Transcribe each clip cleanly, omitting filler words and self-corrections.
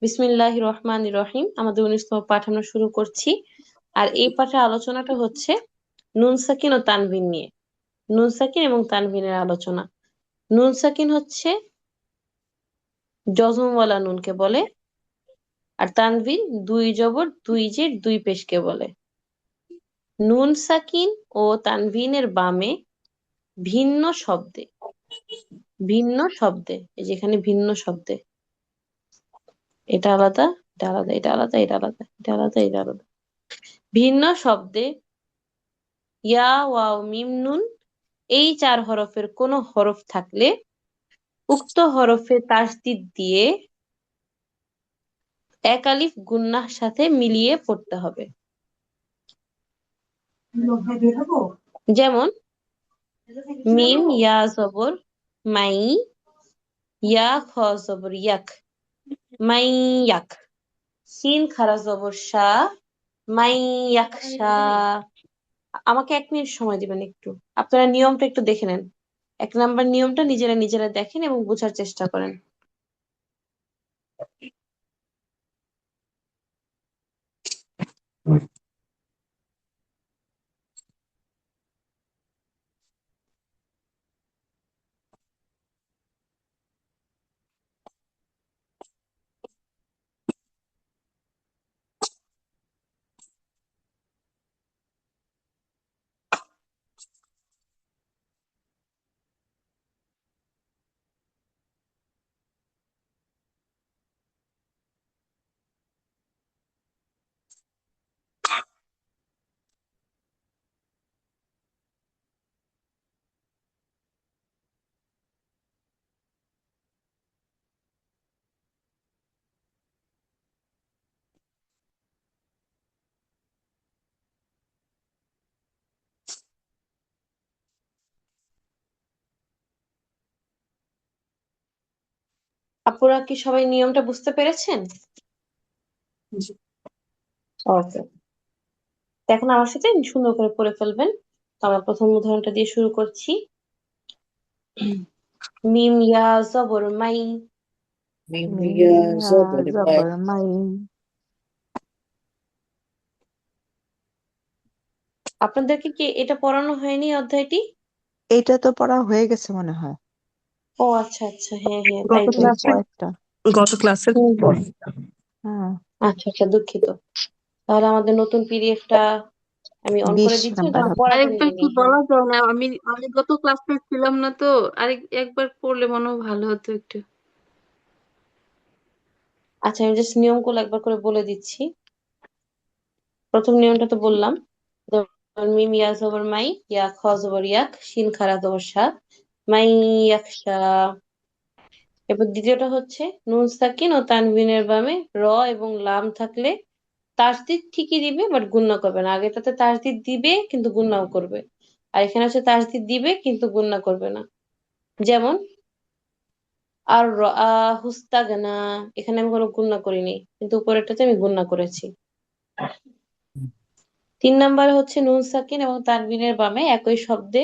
বিসমিল্লাহির রহমানির রহিম। আমাদের 19তম পাঠ আমরা শুরু করছি। আর এই পাঠের আলোচনাটা হচ্ছে নুন সাকিন ও তানভিন নিয়ে। নুন সাকিন এবং তানভিনের আলোচনা। নুন সাকিন হচ্ছে জজমওয়ালা নুনকে বলে, আর তানভিন দুই জবর দুই জের দুই পেশকে বলে। নুন সাকিন ও তানভিনের বামে ভিন্ন শব্দে, ভিন্ন শব্দে, এই যেখানে ভিন্ন শব্দে, এটা আলাদা, এটা আলাদা, এটা আলাদা, এটা আলাদা, এটা আলাদা, এটা আলাদা, ভিন্ন শব্দে ইয়া, ওয়াও, মিম, নুন এই চার হরফের কোন হরফ থাকলে উক্ত হরফে তাসদিদ দিয়ে এক আলিফ গুন্নাহ সাথে মিলিয়ে পড়তে হবে। যেমন মিম ইয়া জবর মাই, ইয়া খ জবর ইয়াক, মাই ইয়াক, সিন খারা জবর শা, মাই ইয়াকশা। আমাকে 1 মিনিট সময় দিবেন একটু, আপনারা নিয়মটা একটু দেখে নেন। 1 নাম্বার নিয়মটা নিজেরা নিজেরা দেখেন এবং বোঝার চেষ্টা করেন। আপুরা কি সবাই নিয়মটা বুঝতে পেরেছেন? ওকে, এখন আমার সাথে সুন্দর করে পড়ে ফেলবেন। তো আমরা প্রথম উদাহরণটা দিয়ে শুরু করছি। মিম ইয়া জবর মাই, মিমিয়া জবর মাই। জবর মাই। আপনাদেরকে কি এটা পড়ানো হয়নি অধ্যায়টি? এইটা তো পড়া হয়ে গেছে মনে হয়। ও আচ্ছা আচ্ছা, হ্যাঁ হ্যাঁ, তাই গত তো। এই ক্লাসে কয়েকটা। গত ক্লাসের হুম হুম। পর। হ্যাঁ, আচ্ছা আচ্ছা, দুঃখিত। তাহলে আমাদের নতুন পিডিএফটা আমি অন করে 20 দিচ্ছি, নাম্বার আমার হবে। পড়াটা আরেকবার নিয়ে কি নিই, হ্যাঁ। বলা যায় না? আমি গত ক্লাসে ছিলাম না তো। একবার পড়লে মনে হয় ভালো হতো একটু। আচ্ছা, আমি জাস্ট নিয়মগুলো একবার করে বলে দিচ্ছি। প্রথম নিয়মটা তো বললাম, যেমন মিম ইয়া জবর মাই, ইয়া খ জবর ইয়াক, শিন খারা জবর সা, মাই ইয়াকশা। এরপর দ্বিতীয়টা হচ্ছে নুন সাকিন ও তানভিনের বামে র এবং লাম থাকলে তাসদিদ ঠিকই দিবে, বাট গুণনা করবে না। আগেটাতে তাসদিদ দিবে কিন্তু গুণনাও করবে, আর এখানে হচ্ছে তাসদিদ দিবে কিন্তু গুণনা করবে না। যেমন আর হুস্তাগানা, এখানে আমি কোনো গুণনা করিনি, কিন্তু উপরেরটাতে আমি গুণনা করেছি। 3 নাম্বার হচ্ছে নুন সাকিন এবং তানবিনের বামে একই শব্দে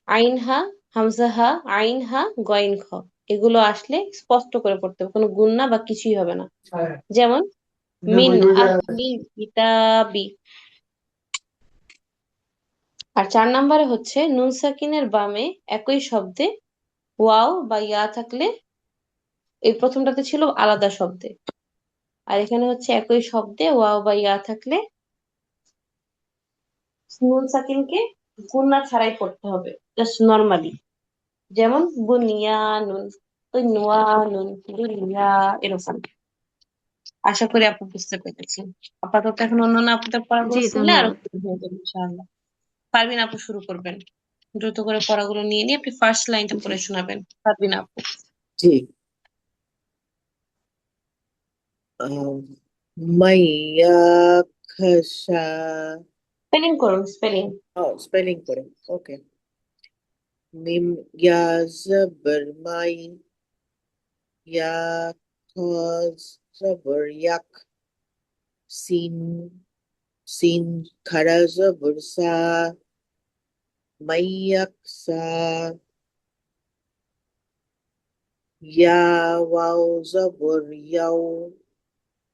আইন হা, হামজা হা, আইন হা, গইন খ এগুলো আসলে স্পষ্ট করে পড়তে হবে, কোনো গুণনা বা কিছুই হবে না। যেমন মিন আহলি কিতাবি। আর 4 নাম্বারে হচ্ছে নুন সাকিনের বামে একই শব্দে ওয়াও বা ইয়া থাকলে, এই প্রথমটাতে ছিল আলাদা শব্দে, আর এখানে হচ্ছে একই শব্দে ওয়াও বা ইয়া থাকলে নুন সাকিনকে গুণনা ছাড়াই পড়তে হবে, জাস্ট নর্মালি। যেমন বুনিয়ানুন, ওই নুন, দুনিয়া, এরকম। আশা করি আপু বুঝতে পেরেছেন। আপাতত এখন অন্যান্য আপনাদের জি, পড়াগুলো শুনলে আরো ধন্যবাদ। সুবিধা হয়ে যাবে ইনশাআল্লাহ। পারবিন আপু শুরু করবেন। দ্রুত করে পড়াগুলো নিয়ে নিয়ে আপনি ফার্স্ট লাইনটা জি। পড়ে শোনাবেন, পারবিন আপু। জি। আহ, মাইয়া খসা। স্পেলিং করুন, স্পেলিং। ও, স্পেলিং করে। ওকে। মিম ইয়া জবর মাই, ইয়া খজ জবর ইয়াক, সিন সিন খারা জবর সা, মাইয়াক সা, ইয়া ওয়াও জবর ইয়াও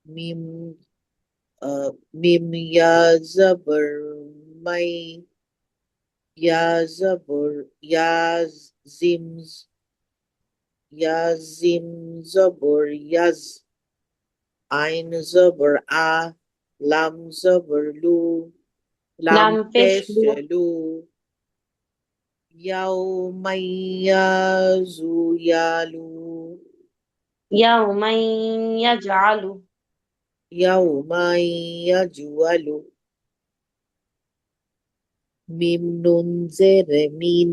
মিম মিম ইয়া জবর মাই ইয়া জবর ইয়া জিম ইয়া জিম জবর ইয়াজ আইন জবর আ লাম জবর লু লাম লাম পেশ পেশ লু লু ইয়াউমাইয়াজু ইয়ালু ইয়াউমাই ইয়াজআলু ইয়াউমাইয়াজুয়ালু মিম নুন জেরে মিন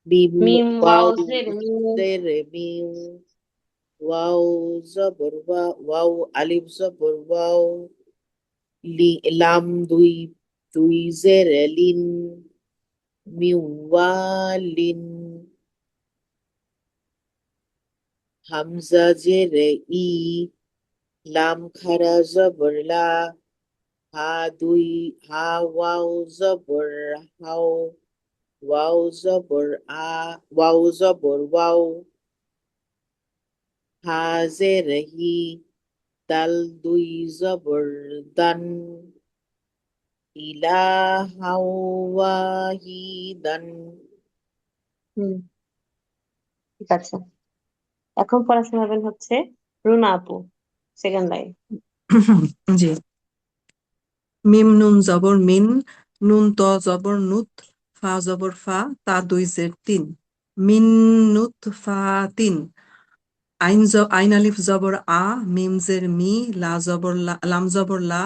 মিম মিম ওয়াও ওয়াও জের মিম জেরে মিম ওয়াও জবর ওয়াও আলিফ জবর ওয়াও লাম দুই দুই জেরে লিন মিওয়ালিন হামজা জেরে ই লাম খারা জবর লা হা দুই হা ওয়াও জবর হাও ওয়াও জবর ওয়াও জবর ওয়াও হা জেরে হি দাল দুই জবর দান ইলাহাও ওয়াহিদান। হুম, ঠিক আছে। এখন পড়া শোনাবেন হচ্ছে রুনা আপু, সেকেন্ড লাইন। জি। মিম নুন জবর মিন, নুন ত জবর নুত, ফা জবর ফা, তা দুই জের তিন, মিন নুত ফা তিন। আইন আলিফ জবর আ, মিম জের মি, লা জবর লাম জবর লা,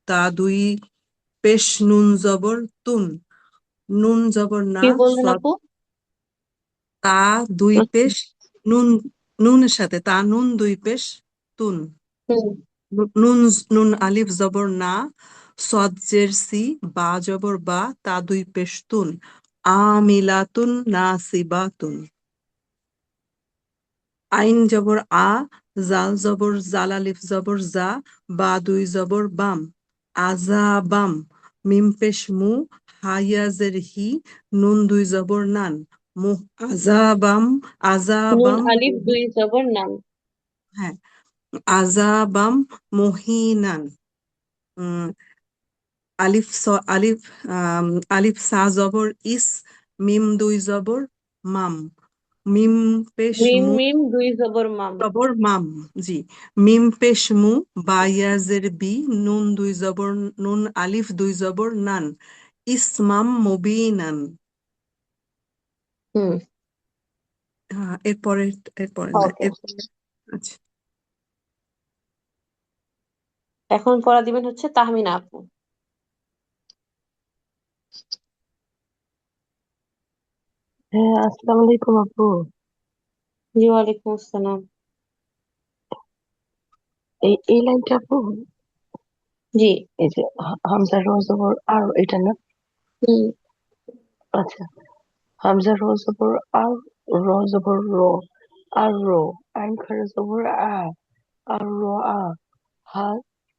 তা দুই পেশ নুন জবর তুন, নুন জবর না, কি বললেন সদ আপু? তা দুই পেশ নুন, নুনের সাথে তা নুন দুই পেশ তুন, হুম, নুন নুন আলিফ জবর না, সদ জের সি, বা জবর বা, তা দুই পেশ তুন, আমিলাতুন নাসিবাতুন। আইন জবর আ, জাল জবর জাল আলিফ জবর জা, বা দুই জবর বাম, আজাবাম। মিম পেশ মু, হাইয়া জের হি, নুন দুই জবর নান, মুহ আজাবাম, নুন আজাবাম। আলিফ দুই জবর নাম। হ্যাঁ, আজাবাম মহিনান। উম, আলিফ আলিফ আলিফ সা জবর ইস, মিম দুই জবর মাম, মিম পেশ মিম মু মিম দুই জবর মাম। জবর মাম। জি। মিম পেশ মু, বা ইয়াজের বি, নুন দুই জবর নুন আলিফ দুই জবর নান, ইসমাম মুবিনান। হুম, হ্যাঁ, এরপরে এরপরে না ওকে। আচ্ছা। এখন পড়া দিবেন হচ্ছে তাহমিনা আপু। হ্যাঁ, আসসালামু আলাইকুম আপু। জি, ওয়ালাইকুম আসসালাম। এই লাইনটা আপু, জি। এই যে হামজা র জবর আর, এটা না? হুম, আচ্ছা, হামজা র জবর আর, র জবর র, আর র, আইন খারা জবর আ, আর র আ, হা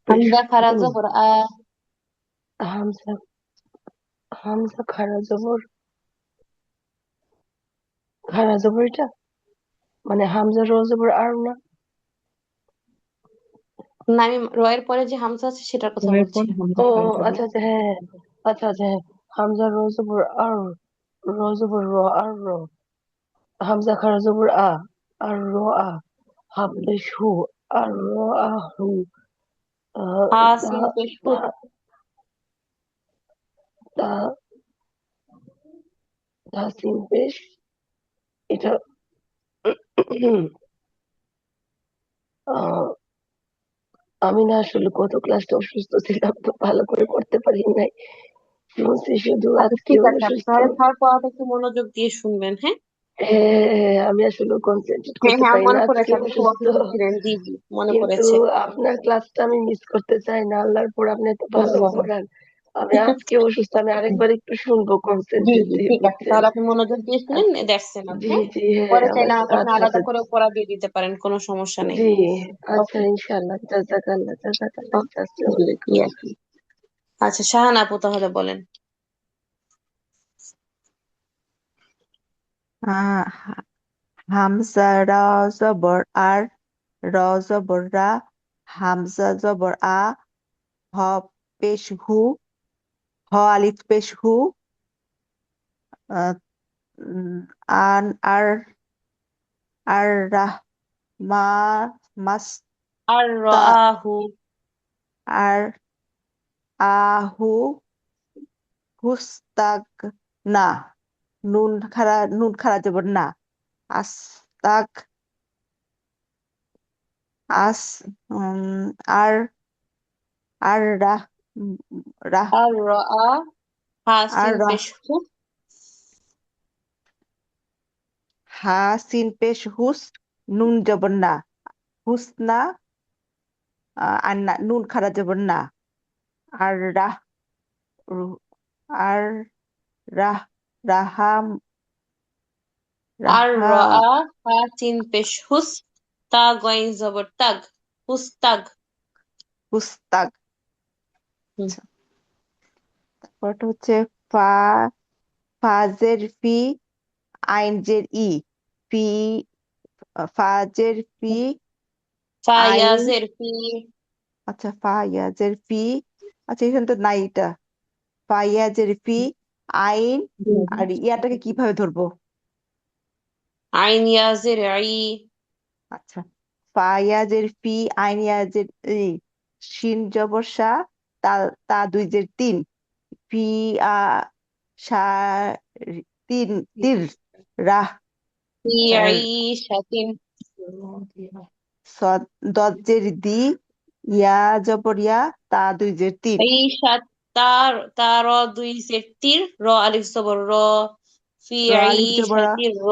পেশ হামজা খারা নুন, জবর আ। হামজা হামজা খারা জবর এটা, মানে হামজা র জবর আর না? না, আমি রয়ের পরে যে হামজা আছে সেটার কথা এর বলছি। পর হামজা ও খারা জবর। আচ্ছা আচ্ছা, হ্যাঁ হ্যাঁ, আচ্ছা আচ্ছা, হ্যাঁ, হামজা র জবর আর, র জবর র, আর র, হামজা খারা জবর আ, আর র আ, হা পেশ হু, আর র আ হু, আহ, হা তা সিন পেশ হু। তা তা তা সিন পেশ, এটা আহ, আমি না আসলে গত ক্লাসটা অসুস্থ ছিলাম, তো ভালো করে পড়তে পারি নাই, শুনছি শুধু, আচ্ছা, ঠিক আজকেও আছে আপু, অসুস্থ। তাহলে স্যার পড়াটা একটু মনোযোগ দিয়ে শুনবেন, হ্যাঁ? হ্যাঁ, আমি আসলে কনসেন্ট্রেট হ্যাঁ করতে হ্যাঁ, পারি না, মনে আজকে পড়েছে আপনি খুব অসুস্থ। অসুস্থ ছিলেন। জি জি, মনে কিন্তু পড়েছে। আপনার ক্লাসটা আমি মিস করতে চাই না, আল্লাহর পর আপনি তো হ্যাঁ ভালো হ্যাঁ হ্যাঁ। পড়ান। আমি আজকে অসুস্থ, আমি আরেকবার একটু শুনবো জি কনসেন্ট্রেট জি, দিয়ে, ঠিক আছে, বুঝছেন? তাহলে আপনি মনোযোগ দিয়ে শুনেন, আচ্ছা, দ্যাটস এনাফ। জি হ্যাঁ, জি, হ্যাঁ, পরে আমার, চাইলে আমাকে আপনি আচ্ছা আলাদা আচ্ছা, করে পড়া দিয়ে দিতে পারেন, কোনো সমস্যা নেই। জি, আচ্ছা, ওকে। ইনশাআল্লাহ, জাজাকাল্লাহ জাজাকাল্লাহ, আচ্ছা, আসসালামু জি আলাইকুম জি। আপু। আচ্ছা, শাহান আপু তাহলে বলেন। আহ হামজা রা জবর আর, র জবর রা, হামজা জবর আ, হ পেশ হু, হ আলিফ পেশ হু, আহ, আন আর, আর রাহ মা মাস্তা, আর রাহু আর আহু হুস্তাক না, নুন খারা জবর না, আস্তাক আস আর, আর রাহ রাহ আর রা আর হাসিন রাহ পেশহু হা সিন পেশ হুস, নুন জবর না, হুসনা, আর না নুন খারা জবর না, আর রাহ রু- আর রাহ রাহাম আর রাহা রা হাসিন পেশহুস তা গইন জবর তাগ হুস্তাগ। হুস্তাক। হুম। আচ্ছা, তারপরটা হচ্ছে ফা, ফাজের ফি, আইন জের ই, ফি, ফাজের ফি, আইন, ফায়াজের ফি আচ্ছা ফায়াজের ফি, আচ্ছা এখানে তো নাই এটা, ফায়াজের ফি, আইন, আর ইয়াটাকে কিভাবে ধরবো? আইন ইয়াজের ই আচ্ছা, ফায়াজের ফি, আইন ইয়াজের ই, শিন জবর শা, তা, তা দুই জের তিন, ফি আ সা তিন, তির রাহ, ফি আর ঈশাতিন সদ দজ্জের দি, ইয়া জবর ইয়া, তা দুই জের তিন, ঈশাত তার তার দুই জের তীর র আলিফ জবর র ফি র আলিফ জবর আ। ঈশাতির র।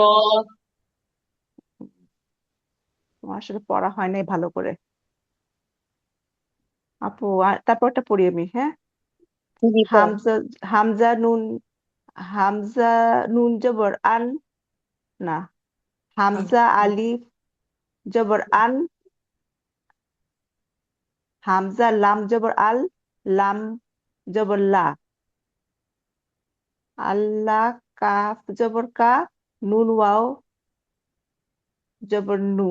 আমার আসলে পড়া হয় নাই ভালো করে আপু, তারপরটা পড়ি আমি, হ্যাঁ। জি পড়েন। হামজা, হামজা নুন, হামজা নুন জবর আন, না, হামজা আলিফ জবর আন, হামজা লাম জবর আল, লাম জবর লা, আল্লাহ, কাফ জবর কা, নুন ওয়াও জবর নু।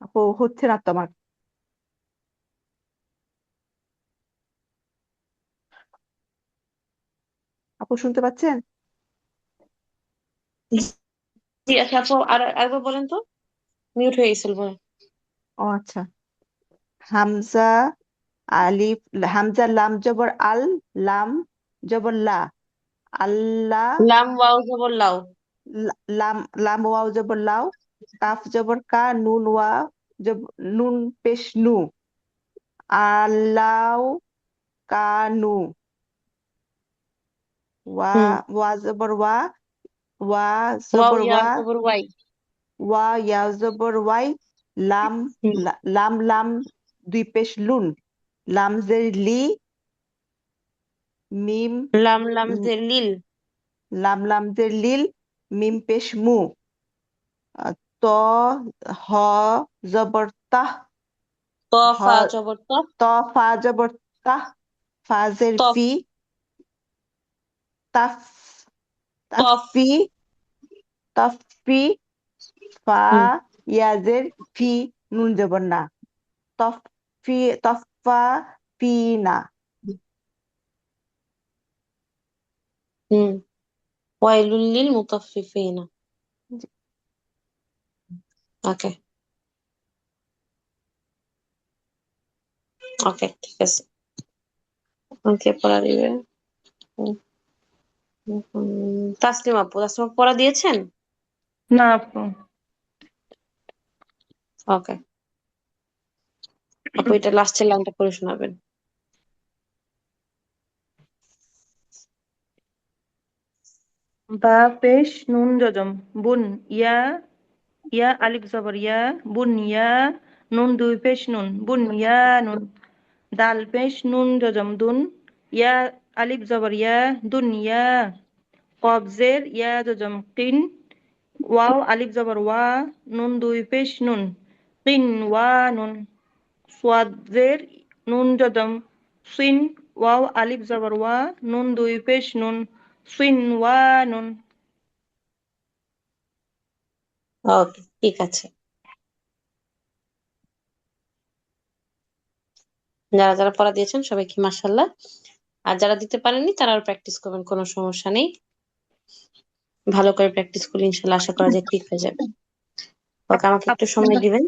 আপু হচ্ছে না তো আমার। আপু শুনতে পাচ্ছেন? জি আচ্ছা আপু আর একবার বলেন তো, মিউট হয়ে গেছিল বলেন। ও আচ্ছা, হামজা আলিফ, হামজা লাম জবর আল, লাম জবর লা, আল্লাহ, লাম ওয়াও জবর লাউ লাম, লাম ওয়াও জবর লাও, কাফ জবর কা, নুন ওয়া নুন পেশ নু, আল্লাহ কানু, ওয়া, হুম ওয়া জবর ওয়া, ওয়া ওয়াও জবর ইয়া ওয়া, জবর ওয়াই ওয়া ইয়া জবর ওয়াই, লাম, হুম লাম লাম দুই পেশ লুন, লাম জের লি, মিম, লাম লাম উম, জের লিল লাম লাম জের লিল, মিম পেশ মু, আহ, ত, হ জবর তাহ, হ, তফা জবর ত ত ফা জবর তাহ, ফাজের তফ ফি, তাফ, তফ তাফি, তাফি, ফা হুম ইয়াজের ফি, নুন জবর না, তফি, তফা ফি না। হুম ওয়াইলুল লিল মুতাফফিফিনা। ওকে ওকে ঠিক আছে। ওকে পড়া দিবে। তাসলিম আপু, তাসলিম আপু পড়া দিয়েছেন? না আপু। ওকে আপু এটা লাস্টের লাইনটা পড়ে শোনাবেন। বা পেশ নুন জজম বুন, ইয়া, ইয়া আলিফ জবর ইয়া, বুন ইয়া, নুন দুই পেশ নুন, বুন ইয়া নুন, দাল পেশ নুন জজম দুন, ইয়া আলিফ জবর ইয়া, দুন ইয়া, কবজের ইয়া জজম কিন, ওয়াও আলিফ জবর ওয়া, নুন দুই পেশ নুন, কিন ওয়া নুন, সোয়াদের নুন জজম সিন, ওয়াও আলিফ জবর ওয়া, নুন দুই পেশ নুন, সিন ওয়া নুন। ওকে, ঠিক আছে। যারা যারা পড়া দিয়েছেন সবাইকে মাশাআল্লাহ। আর যারা দিতে পারেননি তারা আর প্র্যাকটিস করবেন, কোনো সমস্যা নেই। ভালো করে প্র্যাকটিস করলে ইনশাল্লাহ আশা করা যায় ঠিক হয়ে যাবে। ওকে, আমাকে একটু আপু সময় দিবেন,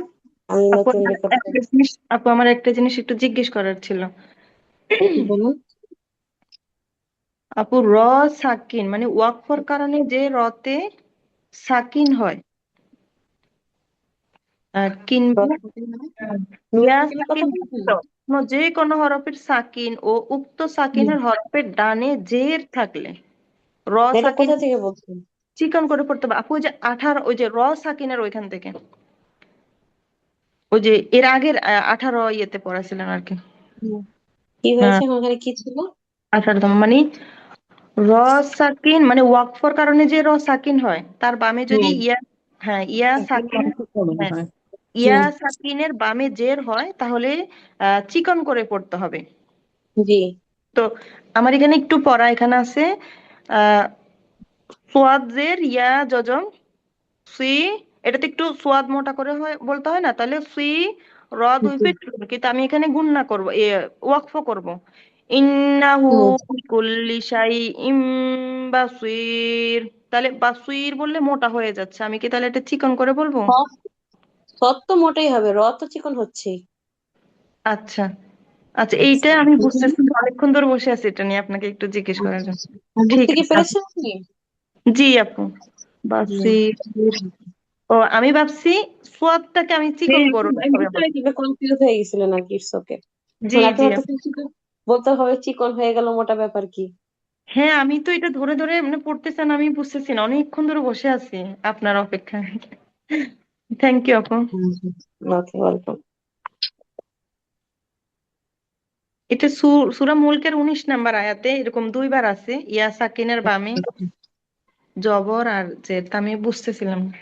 আমি আপু নতুন আমার রেকর্ড একটা জিনিস আপু আমার একটা জিনিস একটু জিজ্ঞেস করার ছিল। বলুন। আপু র সাকিন মানে ওয়াকফর কারণে যে রতে সাকিন হয় কিংবা নুন ইয়া সাকিনের কথা সাকিন বলছেন? যুক্ত যে কোনো হরফের সাকিন ও উক্ত হুম। সাকিনের হরফের ডানে জের থাকলে র এটা সাকিন কোথা থেকে বলছেন? চিকন করে পড়তে হবে আপু। ওই যে 18 ওই যে র সাকিনের ওইখান থেকে ওই যে এর আগের 18 ইয়েতে পড়াছিলেন আর কি। হুম। কি হ্যাঁ হয়েছে এখন, ওখানে কি ছিল? 18তম মানে র সাকিন মানে ওয়াকফর কারণে যে র সাকিন হয় তার বামে যদি হুম। ইয়া, হ্যাঁ ইয়া সাকিন সাকিন, অংশ পূরণ হ্যাঁ হয়। ইয়া হুম। সাকিনের বামে জের হয় তাহলে চিকন করে পড়তে হবে। জি। তো আমার এখানে একটু পড়া এখানে আছে আহ সোয়াদ জের ইয়া জজম সুই, এটাতে একটু সোয়াদ মোটা করে হয় বলতে হয় না, তাহলে সুই র দুই জি। পেট কিন্তু আমি এখানে গুণনা করব ওয়াকফ করব ইন্নাহু হুম। বিকুল্লি শাইইম বাসীর। তাহলে বাসীর বললে মোটা হয়ে যাচ্ছে, আমি কি তাহলে এটা চিকন করে বলবো? সৎ তো মোটেই হবে, র তো চিকন হচ্ছেই। আচ্ছা আচ্ছা, এইটা আচ্ছা, আমি বুঝতেছি না, অনেকক্ষণ ধরে বসে আছি এটা নিয়ে আপনাকে একটু জিজ্ঞেস করার জন্য। ঠিক বুঝতে কি আছে আপু। পেরেছেন আপনি? জি আপু হুম। বাসীর। ও আমি ভাবছি সোয়াদটাকে আমি চিকন করবো আমি এভাবে বুঝতে বলবো। পারছি, কনফিউজ হয়ে গেছিলেন আর কি, ইটস ওকে। জি আপনি জি আপু। ভাবতেছেন চিকন বলতে হবে, চিকন হয়ে গেল, মোটা ব্যাপার কি? হ্যাঁ আমি তো এটা ধরে ধরে মানে পড়তেছেন, আমি বুঝতেছি না, অনেকক্ষণ ধরে বসে আছি আপনার অপেক্ষায়। থ্যাংক ইউ আপু। ওকে, ওয়েলকাম। এটা সূরা মুলকের 19 নম্বর আয়াতে এরকম দুইবার আছে ইয়া সাকিনের বামে জবর আর জের, তা আমি বুঝতেছিলাম না।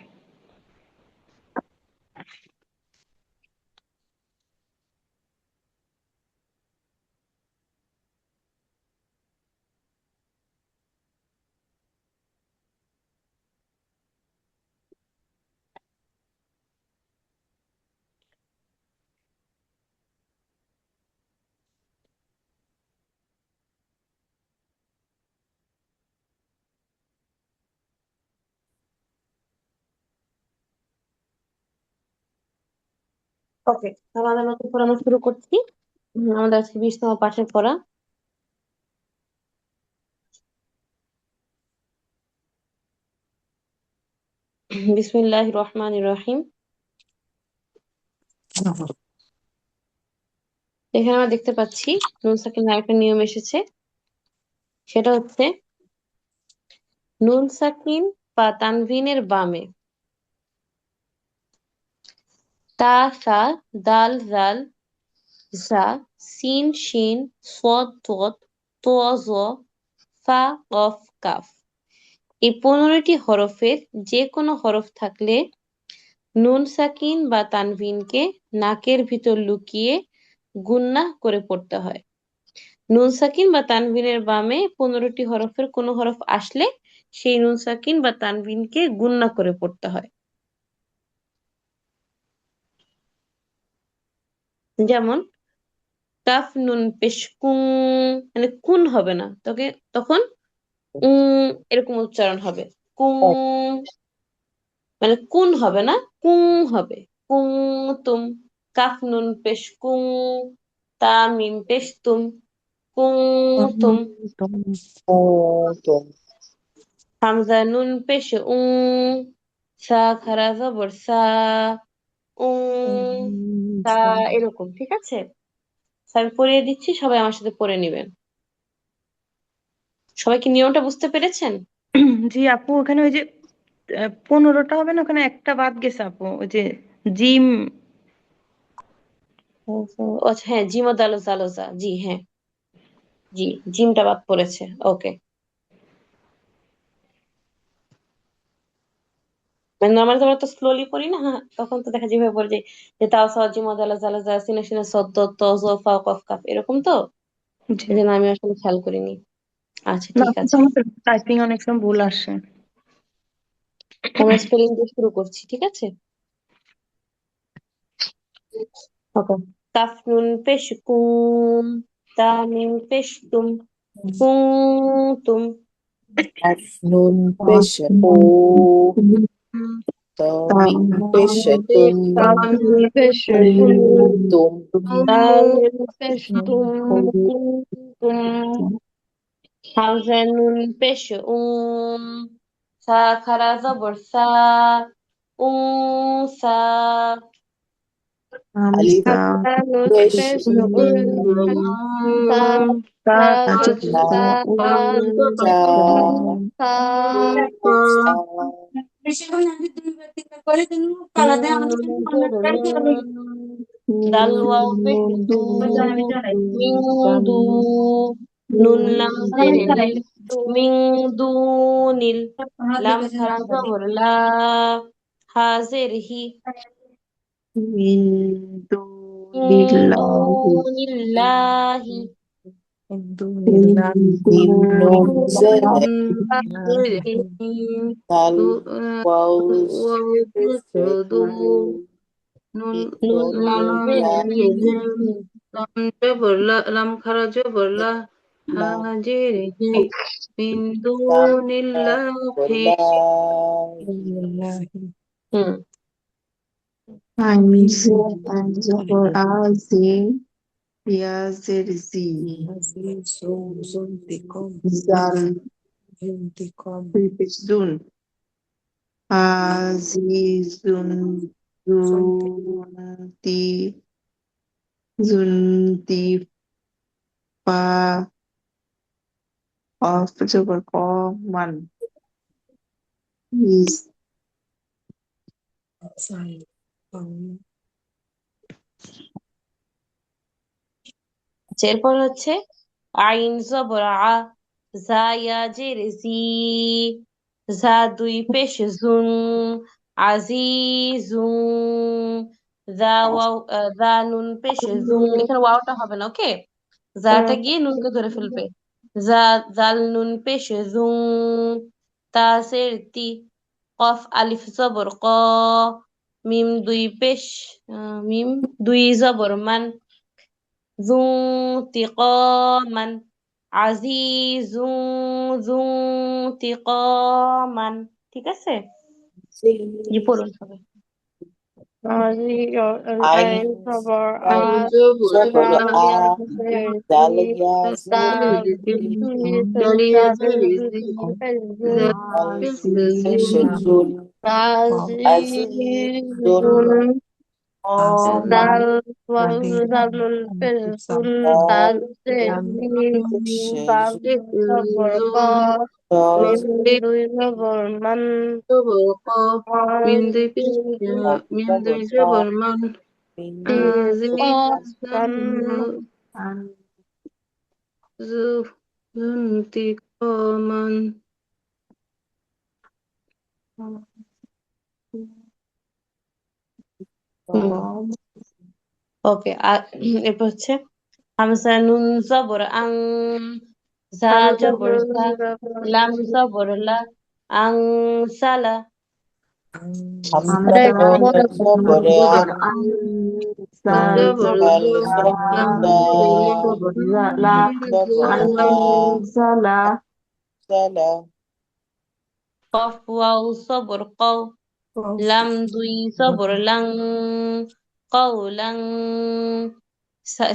ওকে, তাহলে আমাদের নতুন পড়া আমরা শুরু করছি। আমাদের আজকে 20তম পাঠের পড়া। বিসমিল্লাহির রহমানির রহিম। এখানে আমরা দেখতে পাচ্ছি নুন সাকিন আরেকটা নিয়ম এসেছে, সেটা হচ্ছে নুন সাকিন বা তানভিনের বামে তা, সা, দাল, জাল, জা, সিন, শিন, সদ, দদ, ত, জ, ফা, কফ, কাফ, এই 15টি হরফের যে কোনো হরফ থাকলে নুন সাকিন বা তানভিনকে নাকের ভিতর লুকিয়ে গুন্না করে পড়তে হয়। নুন সাকিন বা তানভিনের বামে 15টি হরফের কোনো হরফ আসলে সেই নুন সাকিন বা তানভিনকে গুন্না করে পড়তে হয়। যেমন কাফ নুন পেশ কুং, মানে কুন হবে না, তোকে তখন এরকম উচ্চারণ হবে। কুং, মানে কুন হবে না, কুং হবে। কুং তুম, কাফ নুন পেশ কুং, তা মিম পেশ তুম, কুং তুম। কুনতুম হামজা নুন পেশ সা খারা জবর সা, সা, এরকম, ঠিক আছে? আমি পড়িয়ে দিচ্ছি, সবাই আমার সাথে পড়ে নিবেন। সবাই কি নিয়মটা বুঝতে পেরেছেন? জি আপু, ওখানে ওই যে 15টা হবে না, ওখানে একটা বাদ গেছে আপু, ওই যে জিম। আচ্ছা, হ্যাঁ, জিমো দালো জালোজা, জি হ্যাঁ, জি, জিমটা বাদ পড়েছে। ওকে, মানে নর্মালি তোমরা তো স্লোলি পড়ি না, হ্যাঁ, তখন তো দেখা যাবে পড়ে যে তাও সাওয়া জিমো দালো জালোজা সিনে সিনে সদ্দ ত জ ফা কফ কাফ, এরকম তো। জি এই জন্য আমি আসলে খেয়াল করিনি। আচ্ছা, না ঠিক আপু, আছে। টাইপিং অনেক সময় ভুল আসে। আমরা স্পেলিং দিয়ে শুরু করছি, ঠিক আছে? ওকে। কাফ নুন পেশ কুম, তা মিম পেশ তুম, কুনতুম, Nun peshe ko, to min peshe tum, Tamil পেশে তুম tum, তামিল পেশ তুম কুনতুম হামজা নুন পেশ সা খারা জবর সা, সা, alif হামজা তামিল peshe পেশ সা তা খারাজব সা ta, সা sa, নুন নুন জবর নুন, দাল ওয়াও পেশ দু, মিং দু, নুন লাম জের নি, মিং দু নীল, লাম খারা জবর লা, হা জের হি, মিন মিন দুনিল্লাহি দুনিল্লাহি, মিন mim nun zeh, দুনিল্লাহি dal waw দু নুন নুন লাম জের নি, লাম জবর লা, লাম খারা জবর লা, হা lam জের হি, মিন lam দুনিল্লাহি। দুনিল্লাহি হুম আইন জবর আজিম ইয়াজের জি জাল দুই পেশ জুন আজিজুন জুনতি জুনতি পা অফ জবর ক মান ইজ এরপর হচ্ছে আইন জবর আ, জা ইয়া জের জি, জা দুই পেশ জুন, আজিজুন, জা নুন পেশ জুন, এখানে ওয়াওটা হবে না, ওকে? জাটা গিয়ে নুনকে ধরে ফেলবে। জাল নুন পেশ জুন, তা জের তি, কফ আলিফ জবর ক, মিম দুই পেশ মিম দুই জবর মান, ذو انتقاما আজিজ, ذو انتقاما, ঠিক আছে? জি পড়ুন সবাই। ain আইন খবর dal R jabr a, dal ya তার দালিয়া জের dal peshe zul, azizun, দাল দালুল পেশুল তাল peshe খবর ক zul, মিম দুই খবর মান মিম দুই পেশ dal মিম দুই jabr ka, জবর মান, min মান যুন্তিকামান। ওকে, এরপর হচ্ছে হামজা নুন জবর আং, জা জবর সা, লাম জবর লা, আং সালা, hamza nun jabr a, জবর dal লাম jabr jabr la, সালা sala, কফ ওয়াও জবর কও, লাম দুই জবর লাং, কওলাং,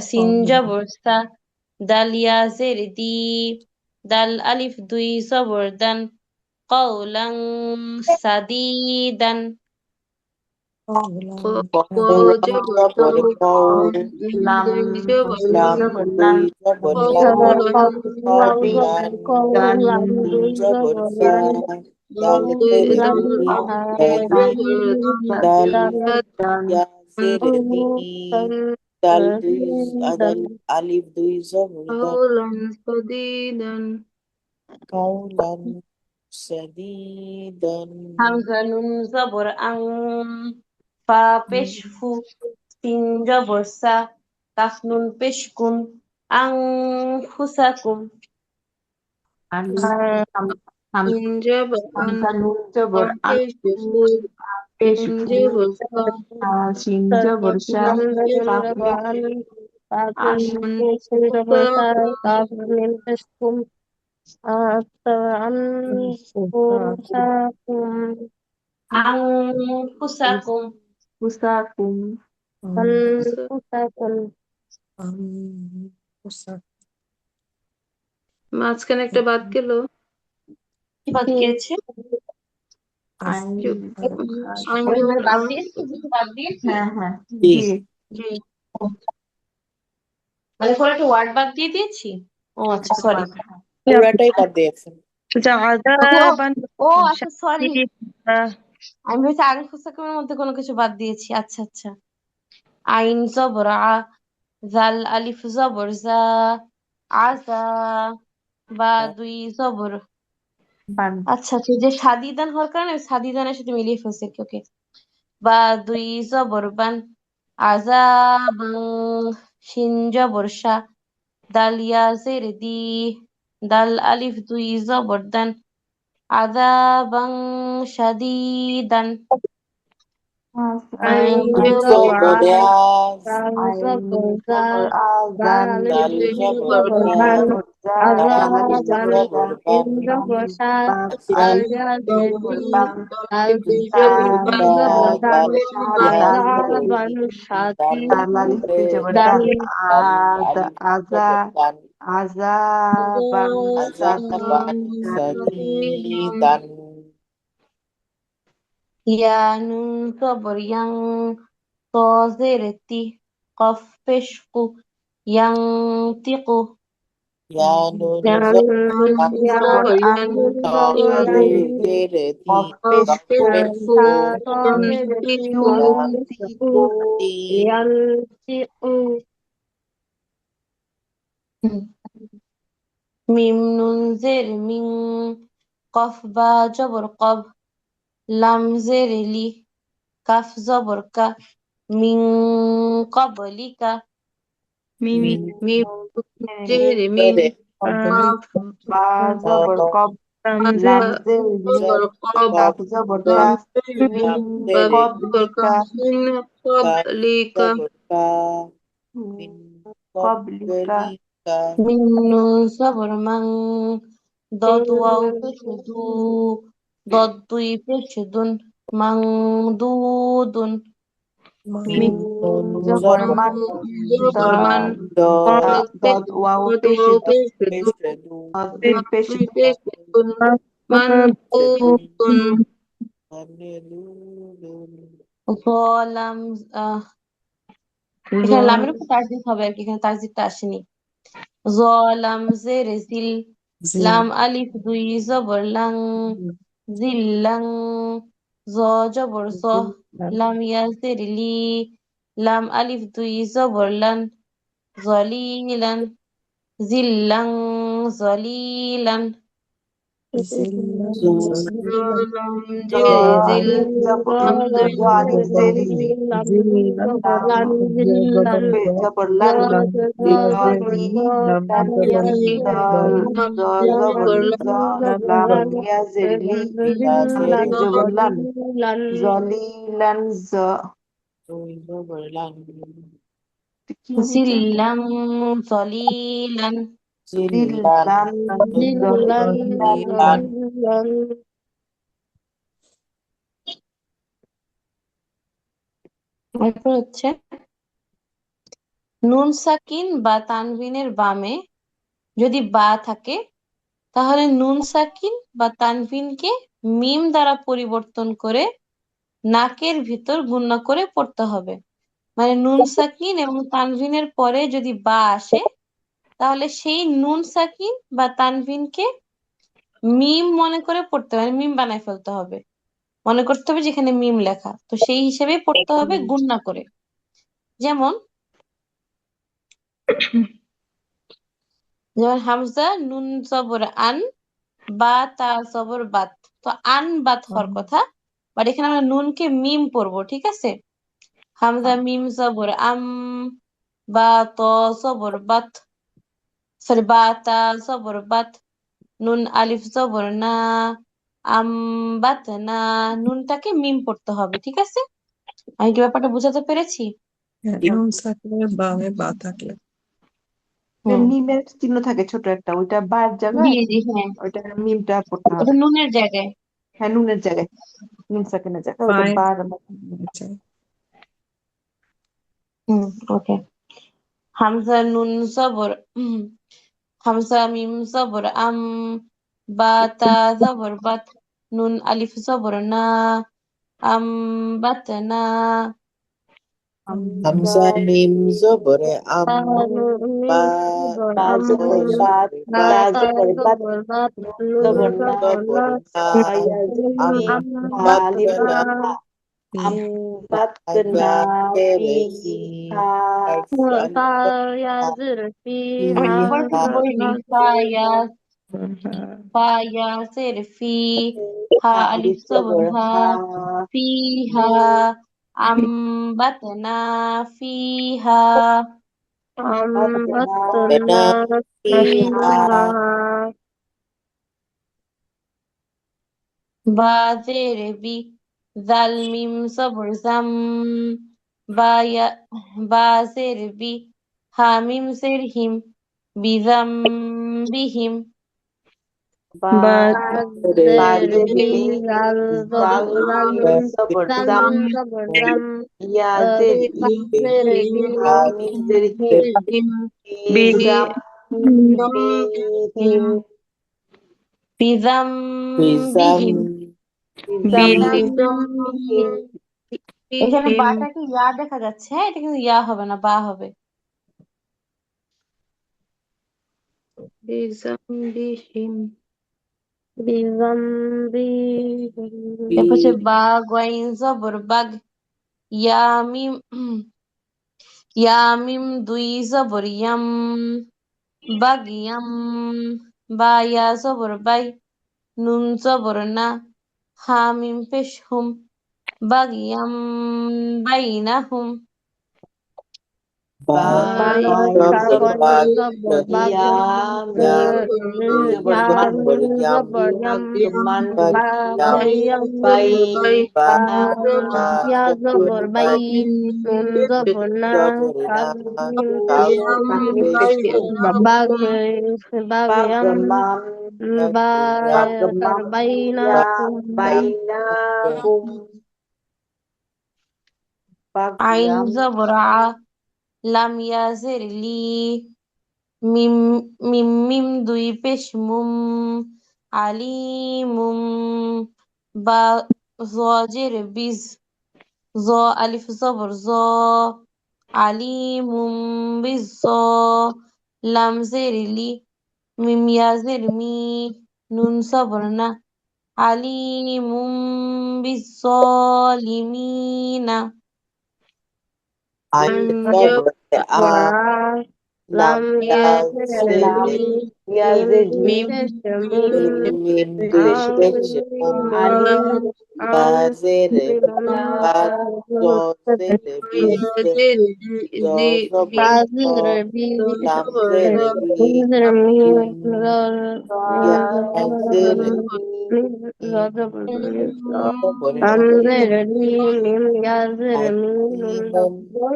সিন জবর সা, দাল ইয়া জের দি, দাল আলিফ দুই জবর দান, কওলাং সাদিদান, nun জবর jabr qaw, মিম লাম দুই জবর lam জবরলান dui jabr la, কওলাং qawlan, দান nun jabr fa, dal দুই zir লাম di, দুই জবর dal দান ya zir di, dal dui dal alif dui jabr da, কওলান সাদিদান। qawlan sadidan, Hamza নুন জবর আং, ফা পেশ ফু, সিন জবর সা, কাফ নুন পেশ কুন, আং ফুসাকুম, আলিফ নুন জবর আন, হামজা নুন জবর কাফ আন, পেশ ফু, পেশ শিন ফু, জবর সা, শিন জবর শা, লাম কাফ জবর পেশ আন, আশ, নুন Jabal সা, Kaf Mim Peshkum Anfusakum আনফুসাকুম, ফুসাকুম, Anfusakum মাঝখানে একটা বাদ গেল। কি বাদ গিয়েছে? আইন, ওই মানে বাদ দিয়েছি, কিছু বাদ দিয়েছি, হ্যাঁ হ্যাঁ জি জি, জি, মানে কোনো একটা ওয়ার্ড বাদ দিয়ে দিয়েছি। ও আচ্ছা, সরি। পুরাটাই বাদ দিয়েছেন। আযাবান ও আচ্ছা, সরি, শাদীদা। আমি ভেবেছি আনফুসাকুমের মধ্যে কোনো কিছু বাদ দিয়েছি। আচ্ছা আচ্ছা। আইন জবর আ, জাল আলিফ জবর জা, আজা, বা দুই জবর। বান, আচ্ছা আচ্ছা, যে সাদিদান হওয়ার কারণে আমি সাদিদানের সাথে মিলিয়ে ফেলছি। ওকে ওকে। বা দুই জবর বান, আযাবান, শিন জবর শা, দাল ইয়া জের দি, দাল আলিফ দুই জবর দান, আযাবান শাদীদান। Ain আইন আইন জবর Jabal জবর আ, আজ, আইন Zabza জবর আজান, Dal দাল জবর Jabal দা, Han জবর জা, দাল আলিফ Azaban জবর দা, জবর বান, In বাম, Jabal Shah বাম, দাল Dal আলিফ Yazidi জবর বাম, Al দাল দা, Jabal Dan দাল ইয়া দাল জবর Azaban ই, দাল Shadi দাল আলিফ রে, জবর Dal দান, দাল আদ আলিফ আজা, জবর দান, আজাবান আযাবান সাদিদান, শাদীদান। ইয়া নুন জবর ইয়াং, ত জের তি, কফ পেশ কু, ইয়াং তিকু, ইয়া নুন Yan জবর আন, জবর Yan আন, তা Zabayan জেরেতি, কফ পেশ কো, কফের Ta কো, Ta ইউ ইয়াং তিকু, তি, Yan Tiku মিম নুন জের মিং, কফ বা জবর কব, লাম জের লি, কাফ জবর কা, মিং কবলিকা। মিম মিন মিম মিম জেরে মিম জেরে, কাফ বা জবর কব, তামজে লাম জের জবর কব, কাফ জবর কা, লাম জের লি, মিন লাম কাফ জেরে, জবর কা, কবলিকা, মিং কাফ কবলিকা। জবর কা, মিন কবলিকা, কবলিকা, মিম নুন জবর মাং, দদ ওয়াও Min পেশ দু, দদ দুই পেশ দুন, মাং দুদুন। মিম মিন নুন জবর জবর মান, দ জবর মান, দ, দদ ওয়াও দদ পেশ ওয়াও দু, পেশ দু, পেশ দু, দদ দুই পেশ দুই দু, পেশ দুন, মান পেশ দুন, দুদুন। মানে দু, দুন। গলাম, এখানে লামের উপর তাসদিদ হবে আর কি, এখানে তাসদিদটা আসেনি। জলাম জেরে জিল, লাম আলিফ দুই জবর লাং, জিল্লাং, জ জবর জ, লাম ইয়া জের লি, লাম আলিফ দুই জবর লান, জলিলান, জিল্লাং জলিলান। লাম জ জেরে জিল, আলিফ জবর লাম দুই জ আলিফ জের জি, লাম জবর লান, জ জি লান, জ জ জবর জ, লাম ইয়া জের লি, ইয়া লাম জেরে, জবর লান, জলিলান জ, দুই জবর লান, কি হয়েছে? জিল্লাং জলিলান। জিল্লান, জিল্লান জলিলান, জিলান, এরপর হচ্ছে নুন সাকিন বা তানভিনের বামে যদি বা থাকে, তাহলে নুন সাকিন বা তানভিনকে মিম দ্বারা পরিবর্তন করে নাকের ভিতর গুণনা করে পড়তে হবে। মানে নুন সাকিন এবং তানভিনের পরে যদি বা আসে, তাহলে সেই নুন সাকিন বা তানভিনকে মিম মনে করে পড়তে হবে, মানে মিম বানায় ফেলতে হবে। মনে করতে হবে যেখানে মিম লেখা, তো সেই হিসেবে পড়তে হবে গুণনা করে। যেমন যেমন হামজা নুন জবর আন, বা তা জবর বাত, তো আন বাত হওয়ার কথা, বাট এখানে আমরা নুনকে মিম পড়বো, ঠিক আছে। হামজা মিম জবর আম, বা ত জবর বাত, সরি বা তা জবর বাত, নুন আলিফ জবর না, আমবাতনা, নুনটাকে মিম পড়তে হবে, ঠিক আছে? আমি কি ব্যাপারটা বোঝাতে পেরেছি? হ্যাঁ, নুন থাকলে বামে বা থাকলে হুম, মিমের চিহ্ন থাকে ছোট একটা, ওইটা বার জায়গায়, জি জি, হ্যাঁ, ওইটা মিমটা পড়তে ওটা হবে। নুনের জায়গায়। হ্যাঁ, নুনের জায়গায়, নুন সাকিনের জায়গায় ওইটা পায়ে বার। চাই। হুম, ওকে। হামজা নুন জবর হামজা মিম জবর বা তা জবর বাত, নুন আলিফ জবর না, আমবাতনা, Hamza mim zobore বা ba বা জবর বাত, তা জবর বাত, নুন জবর nun না, zobore na হায়া am জিরফি, হা আলিফ batna জবর হা, আম বাতনা ba ফি, terefi হা alif আমি একবার ha করে বলিনি, ফায়া সের ফি, হা হা আলিফ আলিফ জবর জবর হা, হা, ফিহা, আমবাতনা ফিহা, বাতনা bena ফিহা, fiha বা জের বি, জাল মিম সবর জাম, বায়া, বা জের বি, হা মিম জের হিম, বিজাম বিহিম, বা বাজের বি, জাল মিম জবর জাম, ইয়াজের ই, হামিম জের হিম, ইজাম বিহিম, বিজাম bizam বিহিম। ইজাম বিহিম। এখানে বাটাকে ইয়া দেখা যাচ্ছে, হ্যাঁ, এটা কিন্তু ইয়া হবে না, বা হবে। দেখো হচ্ছে বা গোয়াইন জবর বাগ, ইয়া মিম ইয়া মিম দুই জবর ইয়াম, বাগ ইয়াম, বা ইয়া জবর বাই, নুন জবর না, হা মিম পেশ হুম, বাগ ইয়াম বাইনাহুম। ba বা গয়েন zobor জবর ba ইয়া, ya মিম দুই জবর মান, zobor yam ইয়া জবর মান, ba yam বাই, ba নাম ba বাই, নুন জবর না, zobor na kaf তাকমিম pesh পেশ বাগমান, yam বাগমান ইয়া বাইনা হুম, আইন বাগিয়াম জবর আ, লাম ইয়াজের লি, মিম মিম মিম দুই পেশ মুম, আলিমুম, বা জের বিজ, জ আলিফ জবর জ, আলিমুম বিজ, লাম জের লি, মিম ইয়াজের মি, নুন জবর না, আলিমুম বিজ জালিমিনা। ain zobor a lam yazir লাম ইয়াজের মি, mim মিম mim পেশ duy pesh আলিম ba zere না ba zo zere biz zo zobor zo lam zere bi ya zere bi zobor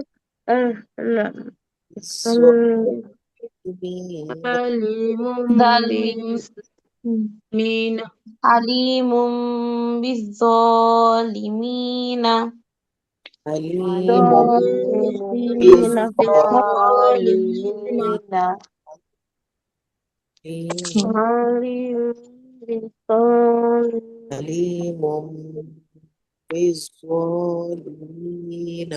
na alimum zalimin দাল মিম আলিমুম বিজ জালিমিনা। alimum biz বিজ্জালিমিনা। alimum biz zalimin